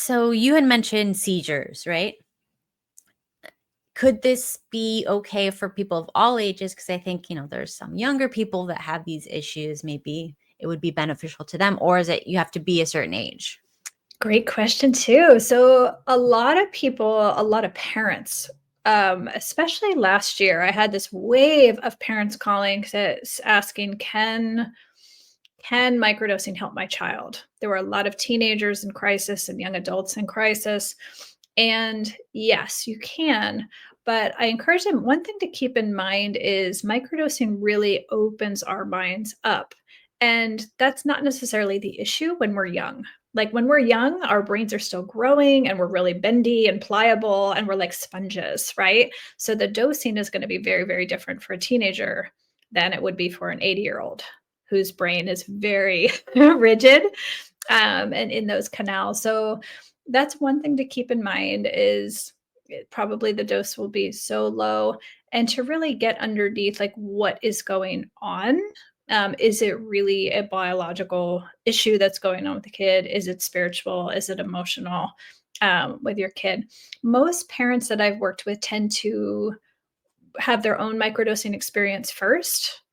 So you had mentioned seizures, right? Could this be okay for people of all ages? Because I think, there's some younger people that have these issues. Maybe it would be beneficial to them, or is it you have to be a certain age? Great question too. So a lot of people, a lot of parents, especially last year, I had this wave of parents calling asking, can microdosing help my child? There were a lot of teenagers in crisis and young adults in crisis. And yes, you can. But I encourage them. One thing to keep in mind is microdosing really opens our minds up. And that's not necessarily the issue when we're young. Like when we're young, our brains are still growing and we're really bendy and pliable and we're like sponges, right? So the dosing is going to be very, very different for a teenager than it would be for an 80-year-old whose brain is very rigid and in those canals. So that's one thing to keep in mind is probably the dose will be so low, and to really get underneath like what is going on. Is it really a biological issue that's going on with the kid? Is it spiritual? Is it emotional with your kid? Most parents that I've worked with tend to have their own microdosing experience first